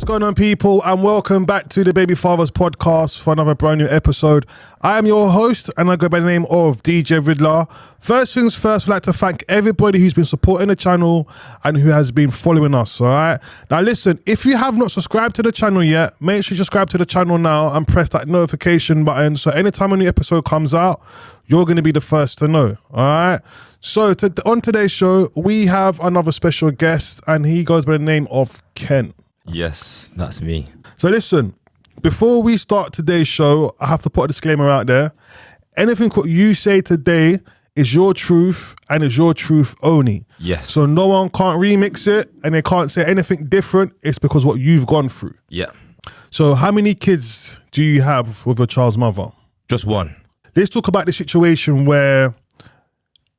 going on, people, and welcome back to the Baby Fathers podcast for another brand new episode. I am your host, and I go by the name of DJ Ridler. First things first, I'd like to thank everybody who's been supporting the channel and who has been following us, all right? Now, listen, if you have not subscribed to the channel yet, make sure you subscribe to the channel now and press that notification button so anytime a new episode comes out, you're going to be the first to know, all right? So on today's show, we have another special guest, and he goes by the name of Ken. Yes, that's me. So listen, before we start today's show, I have to put a disclaimer out there. Anything what you say today is your truth and is your truth only. Yes. So no one can't remix it and they can't say anything different. It's because what you've gone through. Yeah. So how many kids do you have with your child's mother? Just one. Let's talk about the situation where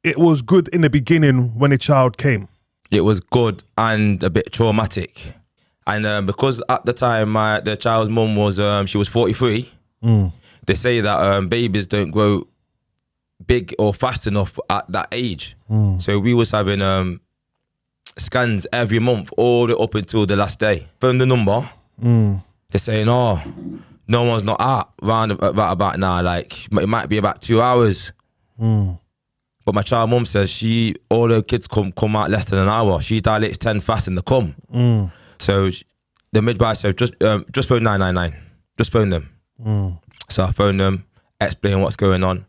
it was good in the beginning when the child came. It was good and a bit traumatic. And because at the time the child's mum was she was 43, they say that babies don't grow big or fast enough at that age. So we was having scans every month all the way up until the last day. Phone the number. They're saying, oh, no one's not out round about now. Like it might be about 2 hours. But my child mum says all the kids come out less than an hour. She dilates 10 fast and they come. So the midwife said, just phone 999. Just phone them. So I phoned them, explained what's going on.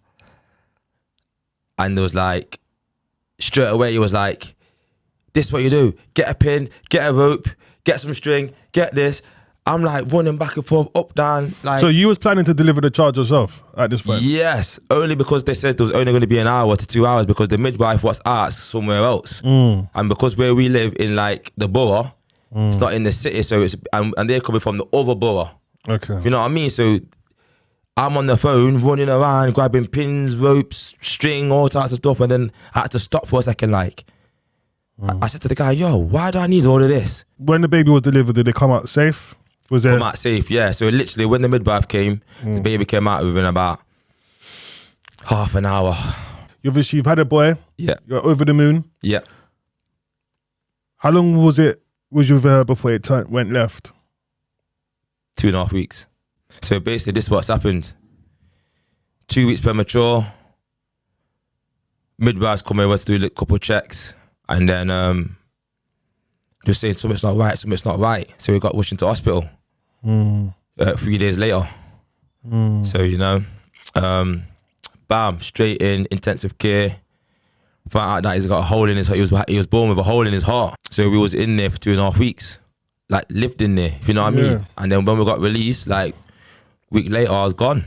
And it was like, straight away, it was like, this is what you do. Get a pin, get a rope, get some string, get this. I'm like running back and forth, up, down. Like. So you was planning to deliver the child yourself at this point? Yes, only because they said there was only going to be an hour to 2 hours because the midwife was asked somewhere else. And because where we live in like the borough, it's not in the city, so it's and they're coming from the other borough. Okay. You know what I mean? So I'm on the phone running around, grabbing pins, ropes, string, all types of stuff, and then I had to stop for a second. Like, I said to the guy, "Yo, why do I need all of this?" When the baby was delivered, did they come out safe? Was there? Come out safe, yeah. So literally, when the midwife came, the baby came out within about half an hour. You've had a boy. Yeah. You're over the moon. Yeah. How long was you with her before it went left? 2.5 weeks. So basically, this is what's happened. 2 weeks premature. Midwives come over to do a couple of checks, and then just saying something's not right. So we got rushed into hospital 3 days later. So bam, straight in intensive care. Found out that he's got a hole in his heart. He was born with a hole in his heart. So we was in there for 2.5 weeks, like lived in there. If you know what I mean. And then when we got released, like a week later, I was gone.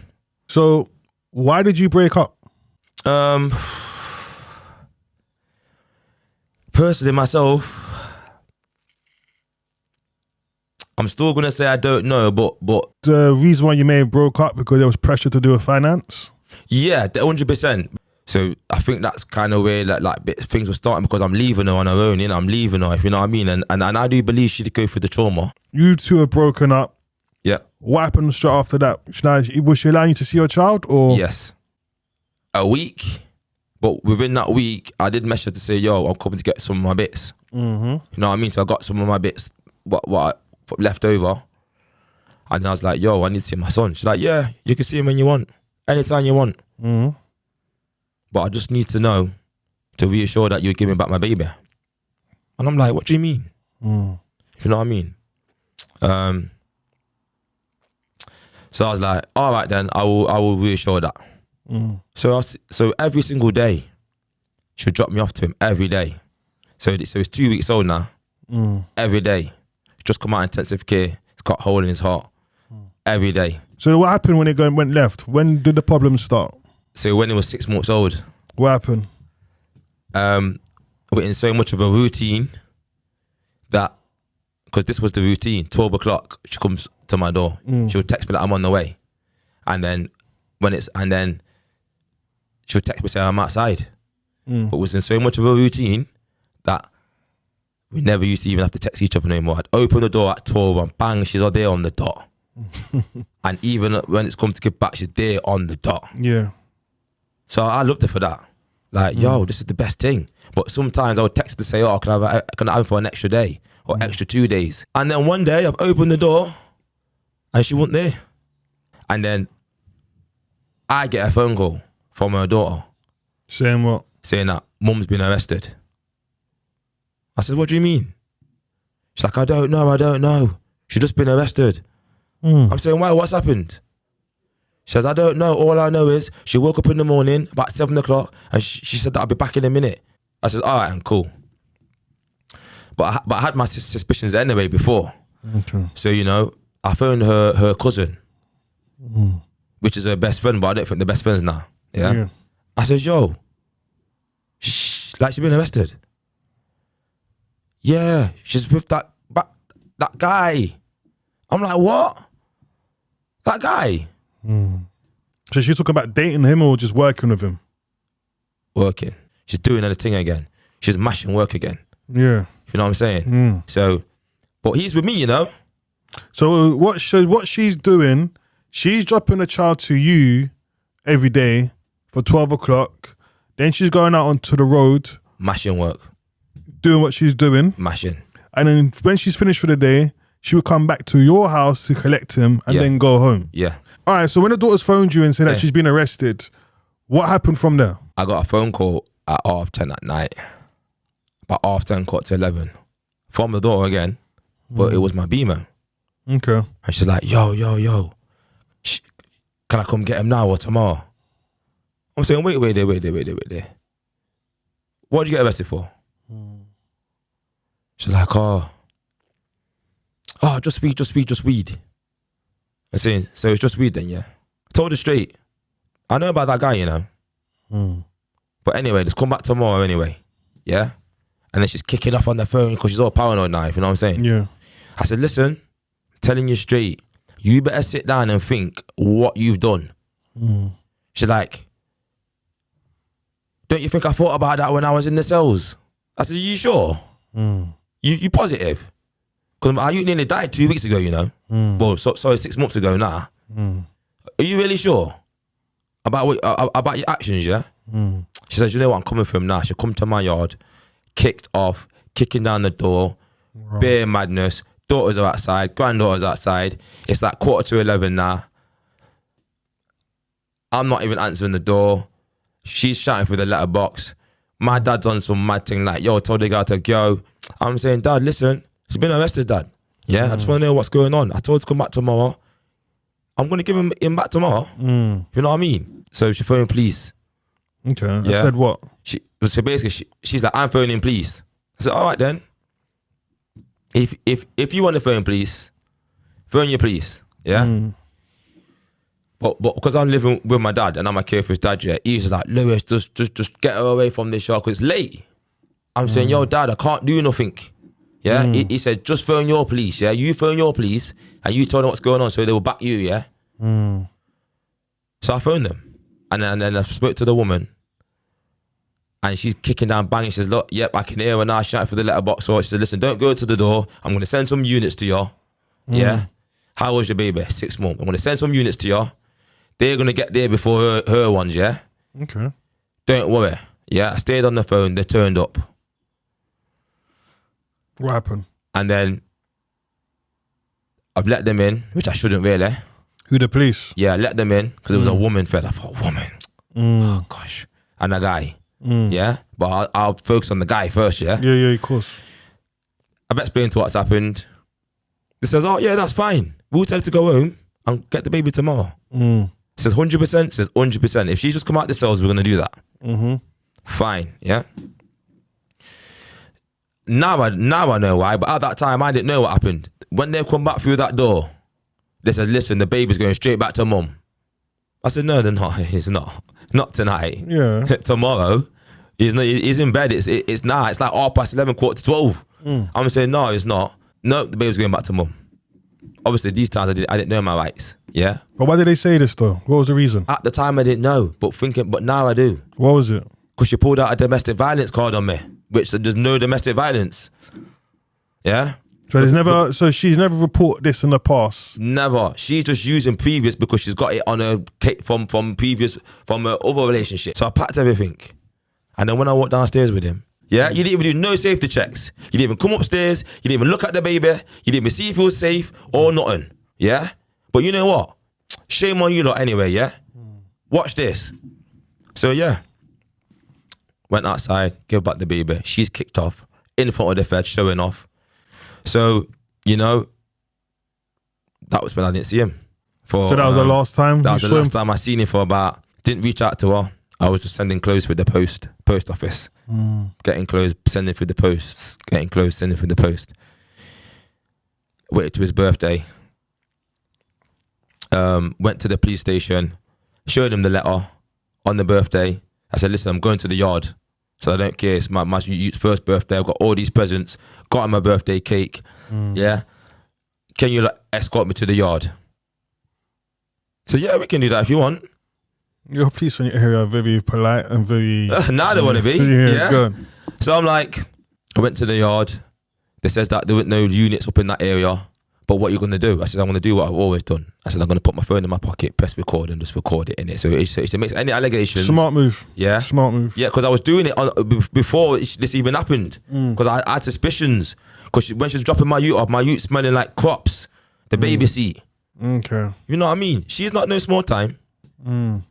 So why did you break up? Personally, myself, I'm still gonna say I don't know, but the reason why you may have broke up because there was pressure to do with finance. Yeah, 100%. So I think that's kind of where like things were starting because I'm leaving her on her own. You know, I'm leaving her. If you know what I mean, and I do believe she did go through the trauma. You two have broken up. Yeah. What happened straight after that? Was she allowing you to see your child, or? Yes. A week, but within that week, I did message her to say, "Yo, I'm coming to get some of my bits." You know what I mean? So I got some of my bits, what I left over, and I was like, "Yo, I need to see my son." She's like, "Yeah, you can see him when you want, anytime you want." But I just need to know to reassure that you're giving back my baby. And I'm like, what do you mean? If you know what I mean? So I was like, all right then, I will reassure that. So every single day, she would drop me off to him every day. So it's 2 weeks old now. Every day. Just come out of intensive care. He's got a hole in his heart. Every day. So what happened when it went left? When did the problem start? So when he was 6 months old. What happened? We're in so much of a routine that, because this was the routine, 12 o'clock, she comes to my door. She would text me that I'm on the way. And then she would text me saying I'm outside. But it was in so much of a routine that we never used to even have to text each other no more. I'd open the door at 12 and bang, she's there on the dot. And even when it's come to give back, she's there on the dot. Yeah. So I loved her for that. Like, yo, this is the best thing. But sometimes I would text her to say, oh, can I have him for an extra day? or extra 2 days. And then one day I've opened the door and she wasn't there. And then I get a phone call from her daughter. Saying what? Saying that mum's been arrested. I said, what do you mean? She's like, I don't know. She's just been arrested. I'm saying, why? What's happened? She says, I don't know. All I know is she woke up in the morning about 7 o'clock and she said that I'll be back in a minute. I said, all right, I'm cool. But I had my suspicions anyway before. Okay. So, you know, I phoned her cousin, which is her best friend, but I don't think they're best friends now. Yeah. I said, yo, she's been arrested. Yeah, she's with that guy. I'm like, what? That guy? So she's talking about dating him or just working with him? Working. She's doing her thing again. She's mashing work again. Yeah. You know what I'm saying? So, but he's with me, you know? So what she's doing, she's dropping a child to you every day for 12 o'clock. Then she's going out onto the road. Mashing work. Doing what she's doing. Mashing. And then when she's finished for the day, she would come back to your house to collect him and then go home. Yeah. All right, so when the daughter's phoned you and said that she's been arrested, what happened from there? I got a phone call at 10:30 at night. About 10:30, quarter to 11. From the daughter again, but it was my Beamer. Okay. And she's like, yo. Can I come get him now or tomorrow? I'm saying, wait there. What did you get arrested for? She's like, oh, just weed. I'm saying, so it's just weed then, yeah? I told her straight. I know about that guy, you know? But anyway, let's come back tomorrow anyway, yeah? And then she's kicking off on the phone because she's all paranoid now, you know what I'm saying? Yeah. I said, listen, I'm telling you straight, you better sit down and think what you've done. She's like, don't you think I thought about that when I was in the cells? I said, you sure? You positive? Because you nearly died 2 weeks ago, you know? Well, sorry, 6 months ago now. Are you really sure about your actions, yeah? She says, you know what, I'm coming from now. She'll come to my yard, kicked off, kicking down the door, bare madness. Daughters are outside, granddaughter's outside. It's like 11:15 now. I'm not even answering the door. She's shouting through the letterbox. My dad's on some mad thing like, yo, told the guy to go. I'm saying, Dad, listen, she's been arrested, Dad. Yeah, I just want to know what's going on. I told her to come back tomorrow. I'm going to give him back tomorrow. You know what I mean? So she phoned police. Okay. Yeah. I said what? So basically, she's like, I'm phoning police. I said, all right then. If you want to phone police, phone your police. Yeah. But because I'm living with my dad and I'm a care for his dad, yeah, he's just like, Lewis, just get her away from this shop because it's late. I'm saying, yo, Dad, I can't do nothing. Yeah. He said, just phone your police. Yeah. You phone your police and you tell them what's going on so they will back you. Yeah. So I phoned them and then I spoke to the woman. And she's kicking down, banging. She says, look, yep, I can hear her now shouting for the letterbox. So she said, listen, don't go to the door. I'm going to send some units to you. Yeah. How was your baby? 6 months. I'm going to send some units to you. They're going to get there before her ones, yeah? Okay. Don't worry. Yeah, I stayed on the phone. They turned up. What happened? And then I've let them in, which I shouldn't really. Who, the police? Yeah, I let them in because it was a woman fed. I thought, woman. Oh, gosh. And a guy. Yeah, but I'll focus on the guy first, yeah? Yeah, of course. I've explained to what's happened. He says, oh, yeah, that's fine. We'll tell her to go home and get the baby tomorrow. He says, 100%? Says, 100%. If she just come out the cells, we're going to do that. Fine, yeah? Now I know why, but at that time, I didn't know what happened. When they come back through that door, they said, listen, the baby's going straight back to mum. I said, no, they're not. It's not. Not tonight. Yeah. Tomorrow. He's in bed. It's now. It's like 11:15, quarter to 12. I'm saying, no, it's not. No, the baby's going back to mum. Obviously, these times I didn't know my rights. Yeah. But why did they say this though? What was the reason? At the time, I didn't know. But now I do. What was it? Because she pulled out a domestic violence card on me, which there's no domestic violence. Yeah. So she's never reported this in the past. Never. She's just using previous because she's got it on her from her other relationship. So I packed everything, and then when I walked downstairs with him, Yeah, you didn't even do no safety checks. You didn't even come upstairs. You didn't even look at the baby. You didn't even see if it was safe or nothing. Yeah, but you know what? Shame on you lot anyway. Yeah, watch this. So yeah, went outside, gave back the baby. She's kicked off in front of the Fed, showing off. So you know, that was when I didn't see him. So that was the last time. That was the last time I seen him for about. Didn't reach out to her. I was just sending clothes through the post office. Getting clothes, sending through the post. Getting clothes, sending through the post. Waited to his birthday. Went to the police station. Showed him the letter on the birthday. I said, listen, I'm going to the yard. So I don't care. It's my youth's first birthday. I've got all these presents. Got him a birthday cake. Yeah. Can you escort me to the yard? So yeah, we can do that if you want. Your police in your area are very polite and very... Now they want to be. Yeah. Good. So I'm like, I went to the yard. They says that there weren't no units up in that area. But what you're going to do? I said, I'm going to do what I've always done. I said, I'm going to put my phone in my pocket, press record and just record it in it. So it makes any allegations. Smart move. Yeah. Smart move. Yeah, because I was doing it before this even happened. Because I had suspicions. Because when she was dropping my ute off, my ute smelling like crops. The baby seat. Okay. You know what I mean? She's not no small time.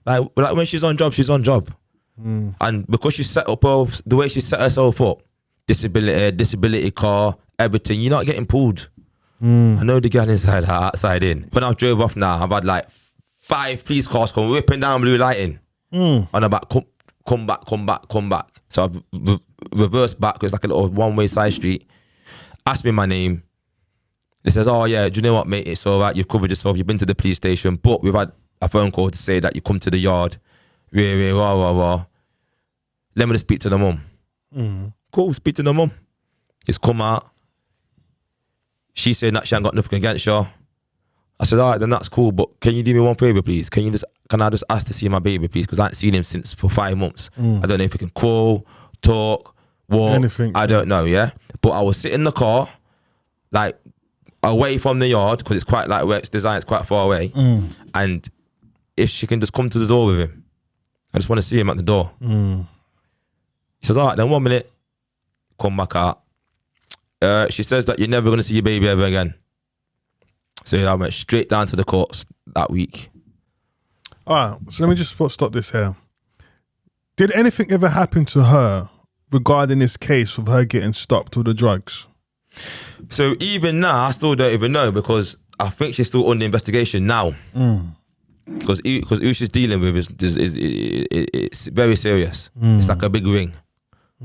Like when she's on job, she's on job. And because she set up the way she set herself up, disability car, everything, you're not getting pulled. I know the girl inside her, outside in. When I drove off now, I've had like 5 police cars come whipping down blue lighting. And I'm like, come back. So I've reversed back because it's like a little one-way side street. Asked me my name. They says, oh yeah, do you know what, mate? It's all right. You've covered yourself. You've been to the police station, but we've had a phone call to say that you come to the yard. Let me just speak to the mum. Cool, speak to the mum. He's come out. She said that she ain't got nothing against you. I said, all right, then that's cool, but can you do me one favour, please? Can I just ask to see my baby, please? Because I haven't seen him for 5 months. I don't know if he can crawl, talk, walk. Anything. I don't know, yeah? But I was sitting in the car, like, away from the yard, because it's quite like where it's designed, it's quite far away. And if she can just come to the door with him, I just want to see him at the door. He says, all right, then 1 minute, come back out. She says that you're never going to see your baby ever again. So I went straight down to the courts that week. All right, so let me just stop this here. Did anything ever happen to her regarding this case of her getting stopped with the drugs? So even now, I still don't even know because I think she's still under investigation now. Because who she's dealing with is very serious. It's like a big ring.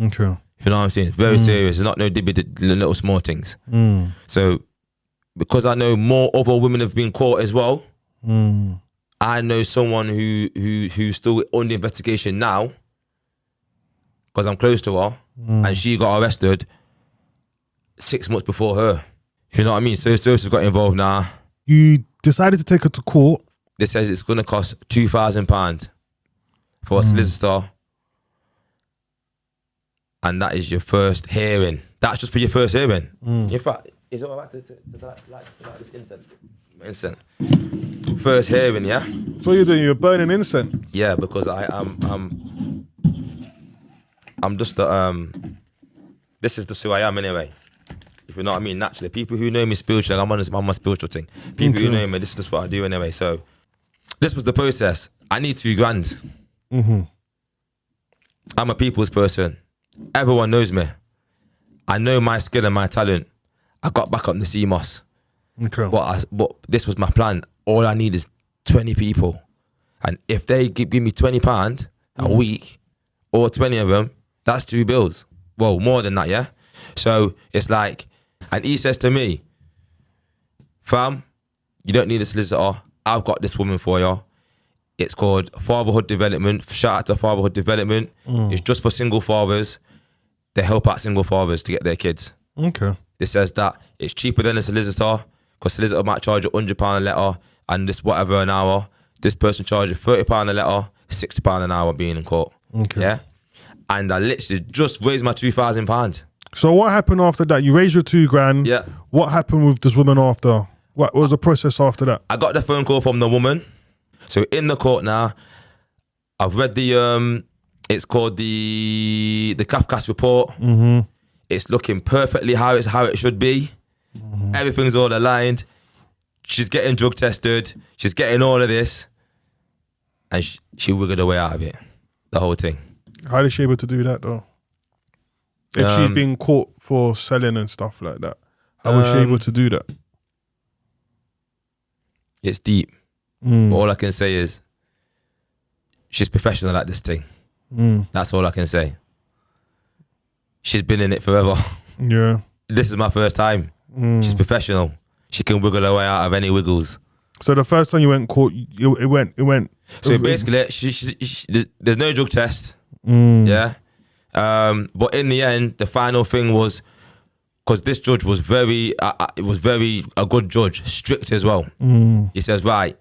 Okay. You know what I'm saying? It's very serious. It's not no little small things. So because I know more other women have been caught as well, I know someone who's still under investigation now because I'm close to her and she got arrested 6 months before her. You know what I mean? So she's got involved now. You decided to take her to court. They says it's going to cost £2,000 for a solicitor. And that is your first hearing. That's just for your first hearing. In fact, is it all right to light this incense? First hearing, yeah? So you're doing? You're burning incense? Yeah, because I'm just this is just who I am anyway. If you know what I mean, naturally. People who know me spiritually, I'm on my spiritual thing. People who know me, this is just what I do anyway. So this was the process. I need £2,000. I'm a people's person. Everyone knows me. I know my skill and my talent. I got back up the CMOS. Okay. But this was my plan. All I need is 20 people. And if they give me £20 a week, or 20 of them, that's 2 bills. Well, more than that, yeah? So it's like, and he says to me, fam, you don't need a solicitor. I've got this woman for you. It's called Fatherhood Development. Shout out to Fatherhood Development. It's just for single fathers. They help out single fathers to get their kids. Okay. It says that it's cheaper than a solicitor because solicitor might charge you £100 a letter and this whatever an hour. This person charges £30 a letter, £60 an hour being in court. Okay. Yeah. And I literally just raised my £2,000. So what happened after that? You raised your £2,000. Yeah. What happened with this woman after? What was the process after that? I got the phone call from the woman. So in the court now, I've read the It's called the Kafkas report. It's looking perfectly how it should be. Everything's all aligned. She's getting drug tested. She's getting all of this, and she wiggled her way out of it. The whole thing. How is she able to do that though? If she's been caught for selling and stuff like that, how was she able to do that? It's deep. But all I can say is she's professional at this thing. That's all I can say. She's been in it forever. Yeah. This is my first time. She's professional. She can wiggle her way out of any wiggles. So the first time you went caught, it went. So basically, there's no drug test. Yeah. But in the end, the final thing was, because this judge was a good judge, strict as well. He says, right,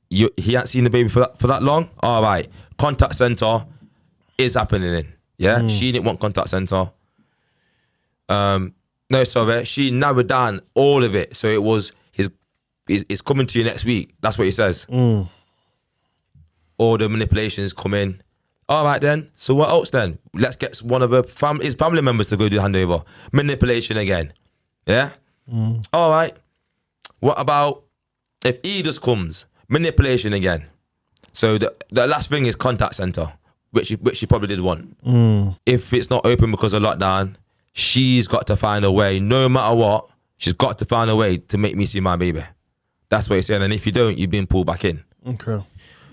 he hadn't seen the baby for that long. All right, contact center is happening in. Yeah, she didn't want contact center. No, sorry, she narrowed down all of it. So it was it's coming to you next week. That's what he says. All the manipulations come in. All right then. So what else then? Let's get one of his family members to go do the handover. Manipulation again. Yeah. All right. What about if he just comes? Manipulation again. So the last thing is contact center, which she probably did want. If it's not open because of lockdown, she's got to find a way. No matter what, she's got to find a way to make me see my baby. That's what he's saying. And if you don't, you've been pulled back in. Okay.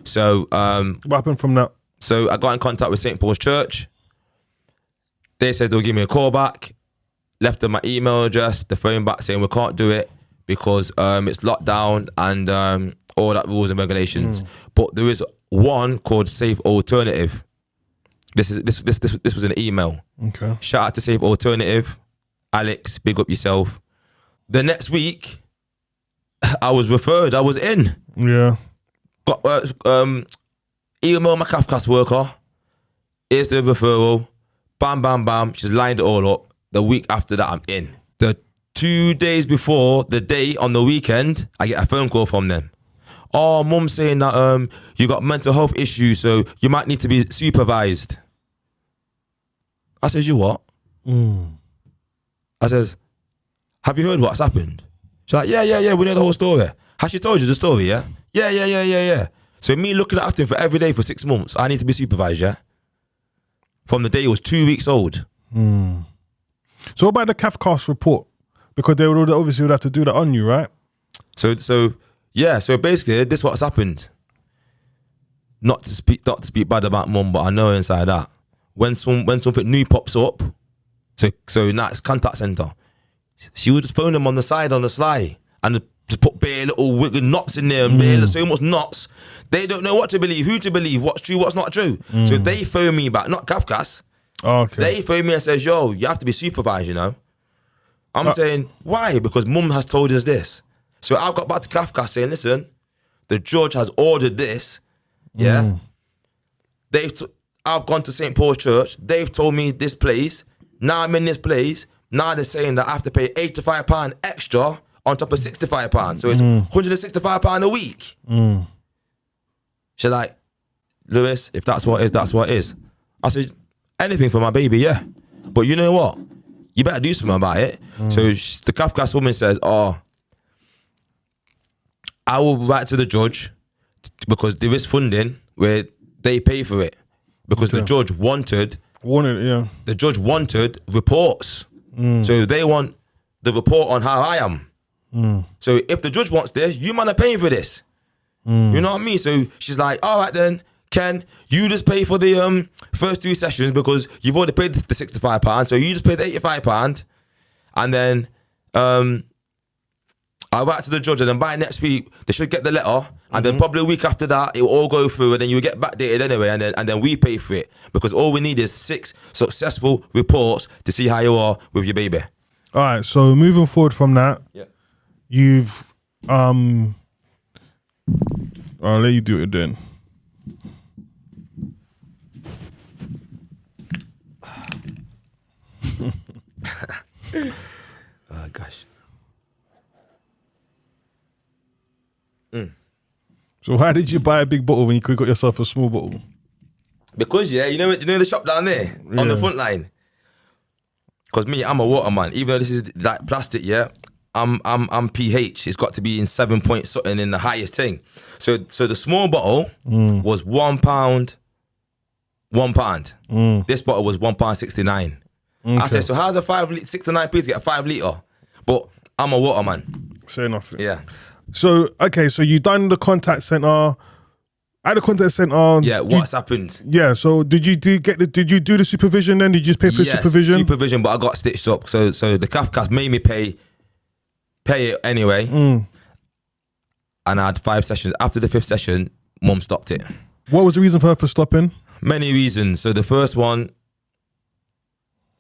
So what happened from that? So I got in contact with St. Paul's Church. They said they'll give me a call back. Left them my email address, the phone back saying we can't do it because it's locked down and all that rules and regulations. But there is one called Safe Alternative. This was an email. Okay. Shout out to Safe Alternative. Alex, big up yourself. The next week, I was referred. I was in. Yeah. Got email my Kafkas worker. Here's the referral. Bam, bam, bam. She's lined it all up. The week after that, I'm in. The 2 days before the day on the weekend, I get a phone call from them. Oh, mum's saying that you got mental health issues, so you might need to be supervised. I says, you what? I says, have you heard what's happened? She's like, yeah, we know the whole story. Has she told you the story, yeah? Yeah. So me looking after him for every day for 6 months, I need to be supervised, yeah? From the day he was 2 weeks old. So what about the Kafkas report? Because they would obviously have to do that on you, right? So basically this is what's happened. Not to speak bad about mum, but I know inside that when something new pops up, so now it's contact center. She would just phone them on the side on the sly and just put bare little wiggly knots in there and bare so much knots. They don't know what to believe, who to believe, what's true, what's not true. So they phone me back, not Kafkas. Oh, okay. They phone me and says, yo, you have to be supervised, you know. I'm saying, why? Because mum has told us this. So I got back to Kafkas saying, listen, the judge has ordered this. Yeah. I've gone to St. Paul's Church. They've told me this place. Now I'm in this place. Now they're saying that I have to pay £85 extra on top of £65. So it's £165 a week. She's like, Lewis, if that's what it is, that's what it is. I said, anything for my baby, yeah. But you know what? You better do something about it. So the Kafkas woman says, oh, I will write to the judge because there is funding where they pay for it. Because the judge wanted reports. So they want the report on how I am. So if the judge wants this, you man are paying for this. You know what I mean? So she's like, all right then, Ken, you just pay for the first 2 sessions because you've already paid the £65. So you just pay the £85. And then I'll write to the judge, and then by next week they should get the letter, and then probably a week after that it will all go through, and then you get backdated anyway, and then we pay for it because all we need is 6 successful reports to see how you are with your baby. All right. So moving forward from that, you've I'll let you do it then. Oh gosh. So why did you buy a big bottle when you could have got yourself a small bottle? Because you know the shop down there on the front line. Because me, I'm a waterman. Even though this is like plastic, I'm pH. It's got to be in 7 point something in the highest thing. So the small bottle was £1. £1. This bottle was £1.69. Okay. I said, so how's a 69p to get a 5 litre? But I'm a waterman. Say nothing. Yeah. So so you done the contact center. At the contact center. Yeah. What's happened? Yeah. So did you do the supervision then? Did you just pay for supervision? Supervision, but I got stitched up. So the Kafkas made me pay it anyway. And I had 5 sessions. After the 5th session, Mum stopped it. What was the reason for her for stopping? Many reasons. So the first one,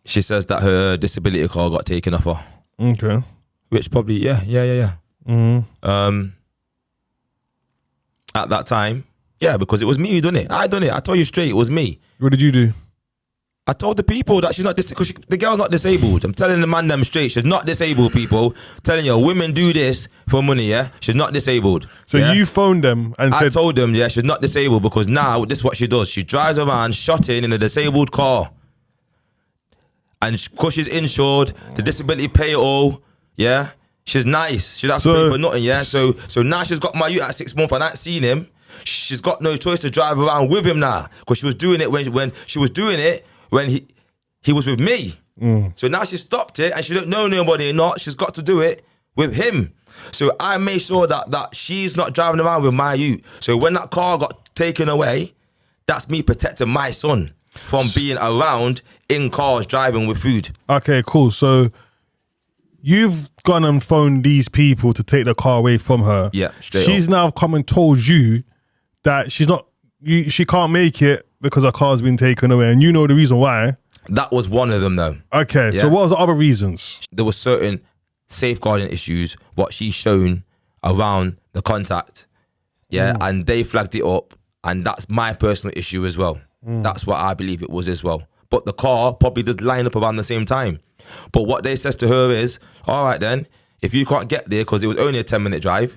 she says that her disability card got taken off her. Okay. Which probably, yeah. At that time, because it was me who done it. I done it. I told you straight, it was me. What did you do? I told the people that she's not disabled, because the girl's not disabled. I'm telling the man them straight, she's not disabled, people. I'm telling you, women do this for money, She's not disabled. So you phoned them and said... I told them, she's not disabled, because now this is what she does. She drives around shotting in a disabled car. And because she's insured, the disability pay it all, she's nice. She doesn't have to pay for nothing, So now she's got my youth at 6 months and I ain't seen him. She's got no choice to drive around with him now, because she was doing it when she was doing it when he was with me. So now she stopped it and she don't know nobody or not. She's got to do it with him. So I made sure that she's not driving around with my youth. So when that car got taken away, that's me protecting my son from being around in cars driving with food. Okay, cool. So you've gone and phoned these people to take the car away from her. Yeah, She's now come and told you that she can't make it because her car's been taken away, and you know the reason why. That was one of them, though. Okay, so what was the other reasons? There were certain safeguarding issues, what she's shown around the contact, and they flagged it up, and that's my personal issue as well. That's what I believe it was as well. But the car probably did line up around the same time. But what they says to her is, all right then, if you can't get there, because it was only a 10-minute drive,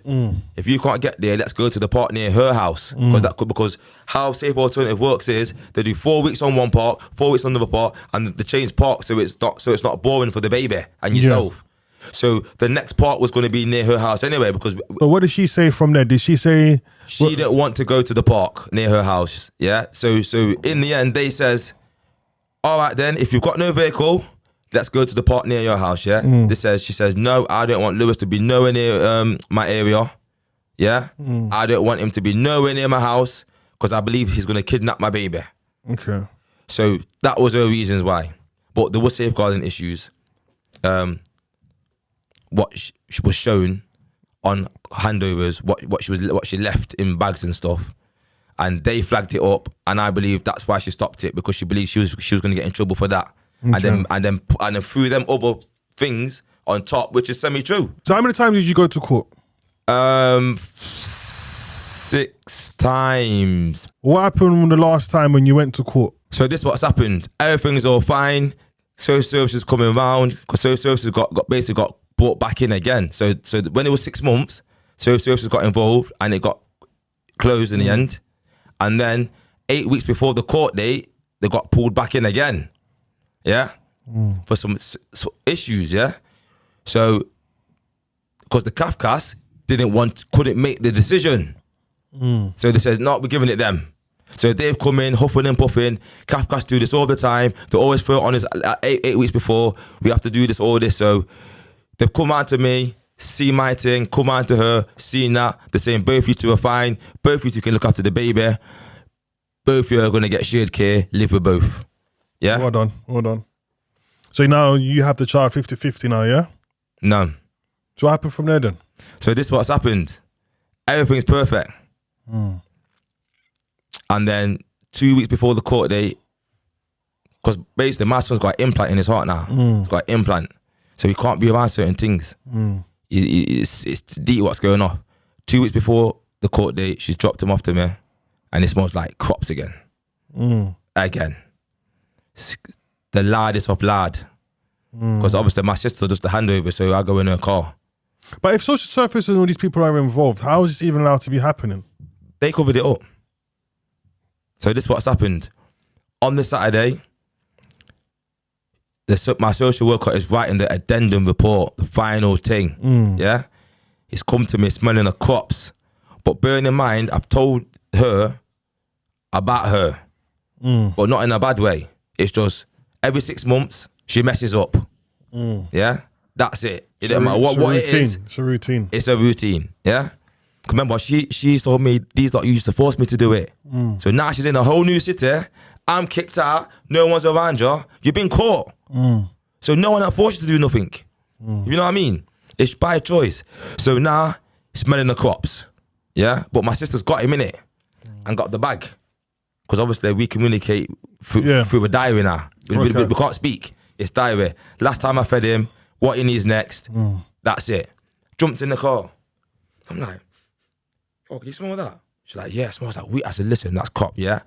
if you can't get there, let's go to the park near her house. Because how Safe Alternative works is they do 4 weeks on one park, 4 weeks on another park, and they change park so it's not boring for the baby and yourself. So the next park was going to be near her house anyway, because... But what did she say from there? Did she say... She didn't want to go to the park near her house, So in the end, they says, all right then, if you've got no vehicle, let's go to the park near your house, She says, no, I don't want Lewis to be nowhere near my area, I don't want him to be nowhere near my house, because I believe he's going to kidnap my baby. Okay. So that was her reasons why. But there was safeguarding issues. What was shown on handovers, what she left in bags and stuff, and they flagged it up, and I believe that's why she stopped it, because she believed she was going to get in trouble for that, and then threw them other things on top, which is semi-true. So how many times did you go to court? 6 times. What happened the last time when you went to court? So this is what's happened. Everything's all fine. Social services coming around, because social services got brought back in again. So when it was 6 months, social services got involved and it got closed in the end. And then 8 weeks before the court date, they got pulled back in again. For some issues, So, because the Kafkas couldn't make the decision. So they said, no, we're giving it them. So they've come in, huffing and puffing. Kafkas do this all the time. They always throw it on us 8 weeks before. We have to do this, all this. So they've come on to me, see my thing, come on to her, seeing that. They're saying both you two are fine. Both you two can look after the baby. Both of you are going to get shared care, live with both. Yeah? Well done. So now you have the child 50-50 now, yeah? No. So what happened from there then? So this is what's happened. Everything's perfect. And then 2 weeks before the court date, because basically my son's got an implant in his heart now. He's got an implant. So he can't be around certain things. It's deep what's going on. 2 weeks before the court date, she's dropped him off to me, and it smells like crops again. Again. The loudest of loud. Because obviously my sister does the handover, so I go in her car. But if social services and all these people are involved, how is this even allowed to be happening? They covered it up. So this is what's happened. On the Saturday, my social worker is writing the addendum report, the final thing. Yeah, he's come to me smelling the crops, but bearing in mind, I've told her about her, but not in a bad way. It's just every 6 months she messes up. Yeah, that's it. It doesn't matter what it is. It's a routine. It's a routine. Yeah. Remember, she told me these lot used to force me to do it. So now she's in a whole new city. I'm kicked out. No one's around you. You've been caught. So no one forced you to do nothing. You know what I mean? It's by choice. So now smelling the crops. Yeah. But my sister's got him in it and got the bag. Because obviously we communicate through a diary now. We can't speak. It's diary. Last time I fed him, what he needs next. That's it. Jumped in the car. I'm like, oh, can you smell that? She's like, yeah, it smells like wheat. I said, listen, that's crop, yeah?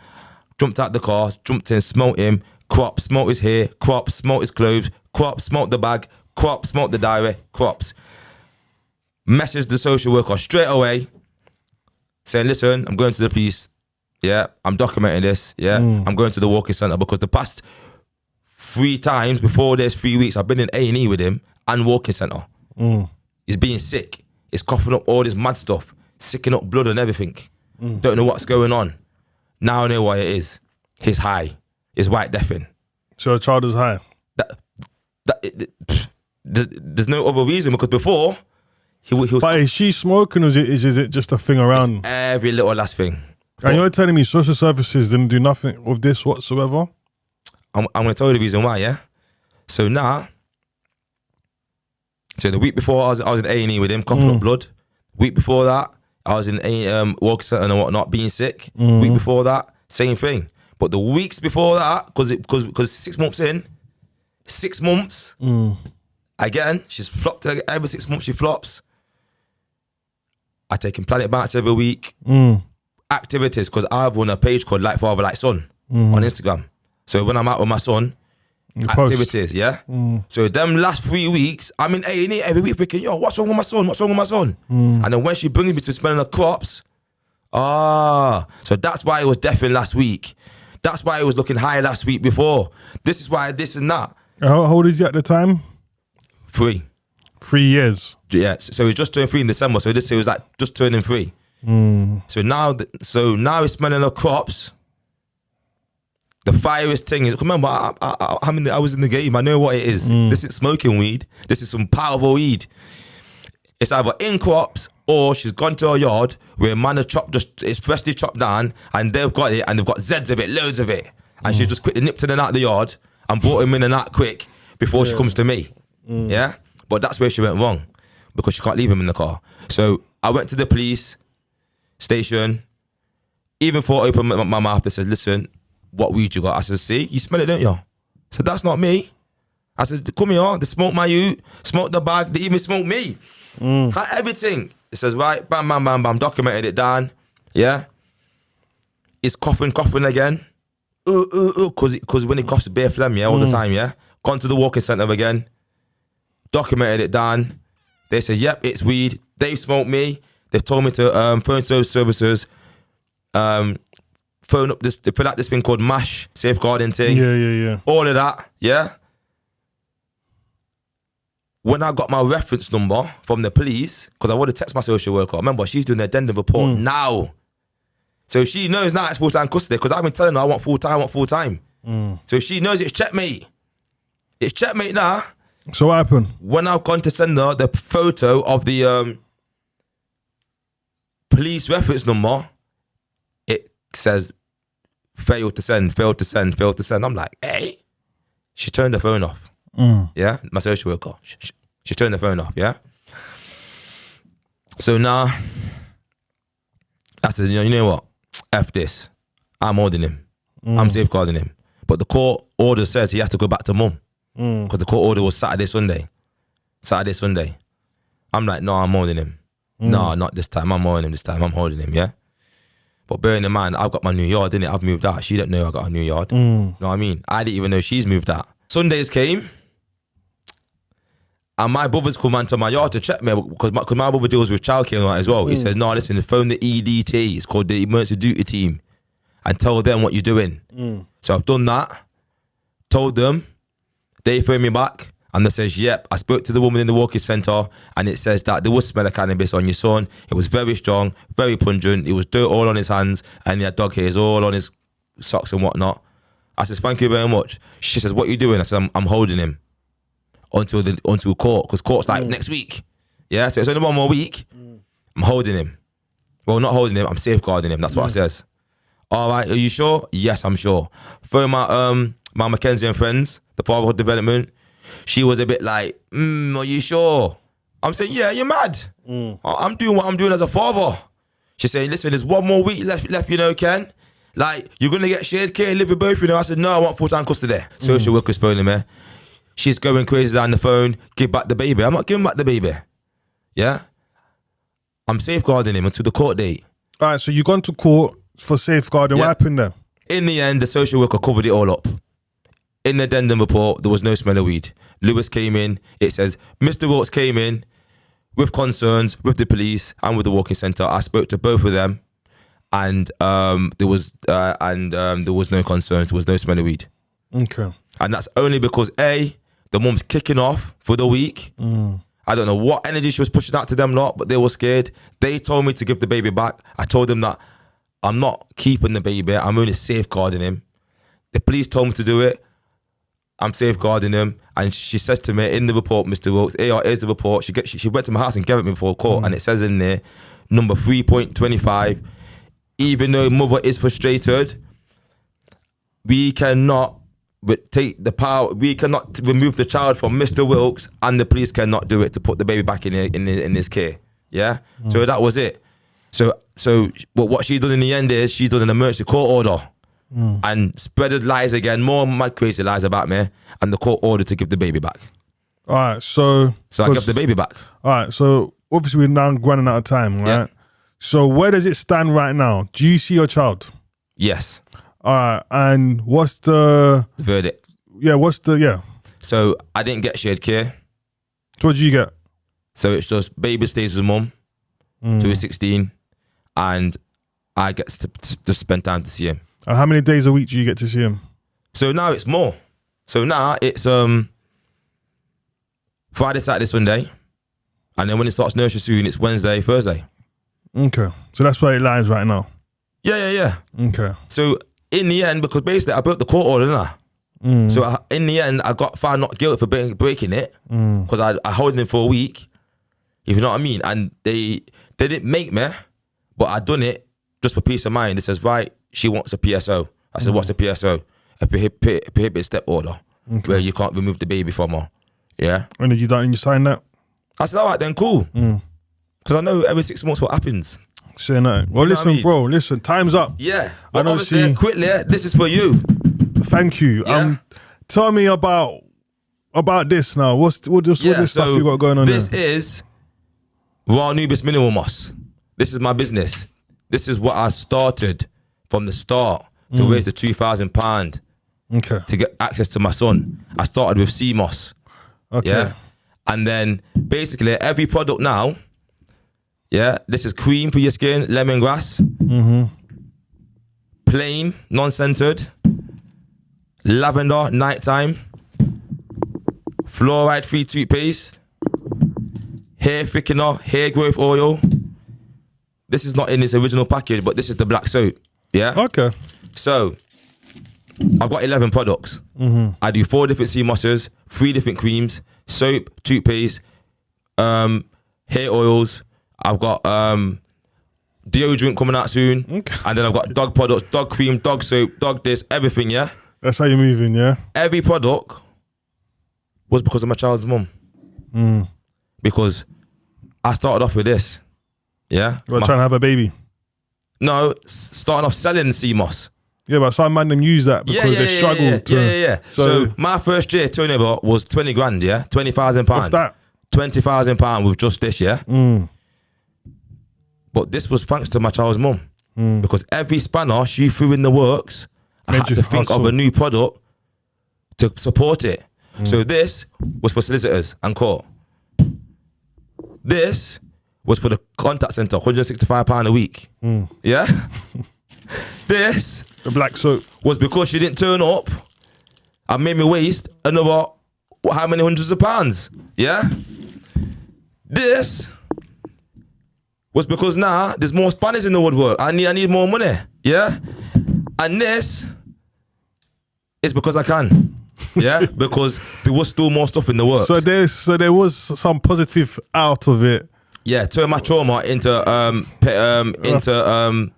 Jumped out the car, jumped in, smelt him, crop, smelt his hair, crop, smelt his clothes, crop, smelt the bag, crop, smelt the diary, crops. Messaged the social worker straight away, saying, listen, I'm going to the police. Yeah, I'm documenting this. Yeah, I'm going to the walking centre because the past 3 times before there's 3 weeks, I've been in A&E with him and walking centre. He's being sick. He's coughing up all this mad stuff, sicking up blood and everything. Don't know what's going on. Now I know what it is. He's high. He's white deafing. So a child is high? There's no other reason because before, he was... But is she smoking or is it just a thing around? Every little last thing. And you're telling me social services didn't do nothing with this whatsoever? I'm going to tell you the reason why, yeah? So now, the week before I was in A&E with him, coughing up blood. Week before that, I was in walking centre and whatnot, being sick. Week before that, same thing. But the weeks before that, because 6 months in, 6 months, again, she's flopped. Every 6 months she flops. I take him Planet Bounce every week. Activities, because I've run a page called Like Father, Like Son on Instagram. So when I'm out with my son, activities, yeah? So them last 3 weeks, I'm in A&E every week thinking, yo, what's wrong with my son? What's wrong with my son? And then when she brings me to smelling the crops, so that's why it was deafening last week. That's why it was looking high last week before. This is why this and that. How old is he at the time? 3. 3 years. Yeah, so he just turned 3 in December. So this year was like just turning 3. So now he's smelling the crops. The firiest thing is, remember, I was in the game. I know what it is. This is smoking weed. This is some powerful weed. It's either in crops or she's gone to her yard where a man has it's freshly chopped down and they've got it and they've got Zeds of it, loads of it. And she just quickly nipped in and out of the yard and brought him in and out quick before she comes to me. Yeah? But that's where she went wrong because she can't leave him in the car. So I went to the police station, even before I opened my mouth, they said, listen, what weed you got? I said, see, you smell it, don't you? I said, that's not me. I said, come here, they smoked my ute, smoked the bag, they even smoked me. Everything. It says, right, bam, bam, bam, bam, documented it down, yeah? It's coughing again. Because when he coughs, bare phlegm, yeah, all the time, yeah? Gone to the walking centre again, documented it down. They said, yep, it's weed. They smoked me. They've told me to phone services, phone up this, fill out this thing called MASH, safeguarding thing. Yeah. All of that, yeah. When I got my reference number from the police, because I would have texted my social worker, remember, she's doing the addendum report now. So she knows now it's full-time custody, because I've been telling her I want full-time. So she knows it's checkmate. It's checkmate now. So what happened? When I've gone to send her the photo of the police reference number, it says failed to send. I'm like, hey. She turned the phone off. Yeah, my social worker. She turned the phone off, yeah? So now, I said, you know what? F this. I'm holding him. I'm safeguarding him. But the court order says he has to go back to mum. Because the court order was Saturday, Sunday. I'm like, no, I'm holding him. No, not this time. I'm holding him this time. I'm holding him, yeah? But bearing in mind, I've got my new yard, innit? I've moved out. She didn't know I got a new yard. You know what I mean? I didn't even know she's moved out. Sundays came, and my brother's come round to my yard to check me because my brother deals with childcare and that as well. He says, no, listen, phone the EDT. It's called the Emergency Duty Team. and tell them what you're doing. So I've done that, told them, they phoned me back and they says, yep, I spoke to the woman in the walking centre and it says that there was smell of cannabis on your son. It was very strong, very pungent. It was dirt all on his hands and he had dog hairs all on his socks and whatnot. I says, thank you very much. She says, what are you doing? I said, I'm holding him until court, because court's like next week. Yeah, so it's only one more week. I'm holding him. Well, not holding him, I'm safeguarding him. That's what I says. All right, are you sure? Yes, I'm sure. For my Mackenzie and friends, the fatherhood development, she was a bit like, are you sure? I'm saying, yeah, you're mad. I'm doing what I'm doing as a father. She's saying, listen, there's one more week left, you know, Ken. Like, you're going to get shared care, live with both, you know. I said, no, I want full-time custody. Social worker's phoning me. She's going crazy down the phone, give back the baby. I'm not giving back the baby. Yeah? I'm safeguarding him until the court date. All right, so you've gone to court for safeguarding. Yeah. What happened there? In the end, the social worker covered it all up. In the addendum report, there was no smell of weed. Lewis came in. It says, Mr. Wilkes came in with concerns with the police and with the walking centre. I spoke to both of them, and there was no concerns. There was no smell of weed. Okay. And that's only because A, the mum's kicking off for the week. I don't know what energy she was pushing out to them lot, but they were scared. They told me to give the baby back. I told them that I'm not keeping the baby. I'm only safeguarding him. The police told me to do it. I'm safeguarding him. And she says to me in the report, Mr. Wilkes, here's the report. She went to my house and gave it me before court, and it says in there, number 3.25, even though mother is frustrated, we cannot take the power. We cannot remove the child from Mr. Wilkes, and the police cannot do it to put the baby back in his care. Yeah. So that was it. So what she done in the end is she done an emergency court order and spreaded lies again, more mad crazy lies about me, and the court ordered to give the baby back. All right, so I gave the baby back. All right, so obviously we're now running out of time, right? Yeah. So where does it stand right now? Do you see your child? Yes. All right, and what's the verdict? Yeah, So I didn't get shared care. So what did you get? So it's just baby stays with mum till he's 16, and I get to just spend time to see him. And how many days a week do you get to see him? So now it's more. So now it's Friday, Saturday, Sunday, and then when it starts nursery soon, it's Wednesday, Thursday. Okay, so that's where it lies right now. Yeah. Okay. So in the end, because basically I broke the court order, didn't I? So in the end, I got found not guilty for breaking it because I held him for a week. If you know what I mean. And they didn't make me, but I done it just for peace of mind. It says, right, she wants a PSO. I said, what's a PSO? A prohibited step order, where you can't remove the baby from her. Yeah. When did you done? And you signed that? I said, all right, then cool. Because I know every 6 months what happens. Say no. Well, listen, I mean? bro. Listen, time's up. Yeah. I Well, don't obviously, see. quickly, this is for you. Thank you. Yeah. Tell me about this now. What this stuff you got going on This there? is Raw Nubis Mineral Moss. This is my business. This is what I started from the start to raise the £2,000 Okay. to get access to my son. I started with sea moss. Okay. Yeah. And then basically every product now, yeah, this is cream for your skin, lemongrass, plain, non-scented, lavender, nighttime, fluoride-free toothpaste, hair thickener, hair growth oil. This is not in its original package, but this is the black soap. Yeah. Okay. So I've got 11 products. I do 4 different sea mosses, 3 different creams, soap, toothpaste, hair oils. I've got deodorant coming out soon. Okay. And then I've got dog products, dog cream, dog soap, dog this, everything, yeah? That's how you're moving, yeah? Every product was because of my child's mum. Because I started off with this, yeah? You were trying to have a baby. No, starting off selling sea moss. Yeah, but some man them use that because they struggle to. Yeah. So my first year turnover was 20 grand, yeah? £20,000. What's that? £20,000 with just this, yeah? But this was thanks to my child's mum. Because every spanner she threw in the works, I had to think of a new product to support it. So this was for solicitors and court. This was for the contact centre, £165 a week. Yeah? This The black soap. was because she didn't turn up and made me waste another how many hundreds of pounds. Yeah. This was because now there's more Spanish in the woodwork. I need more money. Yeah. And this is because I can. Yeah. Because there was still more stuff in the works. So there was some positive out of it. Yeah, turn my trauma into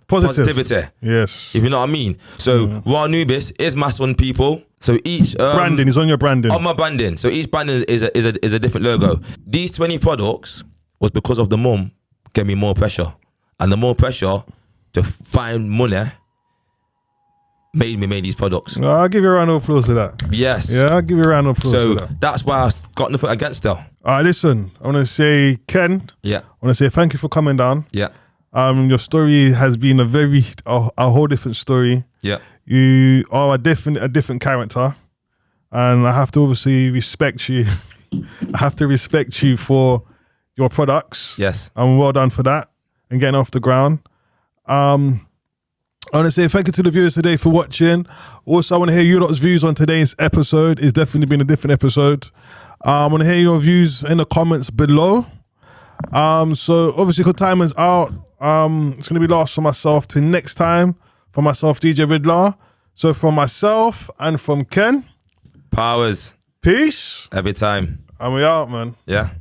positivity. Yes. If you know what I mean. So Raw Nubis is my son, people. So each branding is on your branding. On my branding. So each branding is a different logo. These 20 products was because of the mum gave me more pressure, and the more pressure to find money made me make these products. No, I'll give you a round of applause for that. Yes. Yeah, I'll give you a round of applause So for that. that's why I got nothing against her. All right, listen. I want to say, Ken. Yeah. I want to say thank you for coming down. Yeah. Your story has been a whole different story. Yeah. You are a different character, and I have to obviously respect you. I have to respect you for your products. Yes. And well done for that and getting off the ground. I want to say thank you to the viewers today for watching. Also, I want to hear your lot's views on today's episode. It's definitely been a different episode. I want to hear your views in the comments below. So obviously, because time is out, it's going to be last for myself till next time. For myself, DJ Ridler. So from myself and from Ken. Powers. Peace. Every time. And we out, man. Yeah.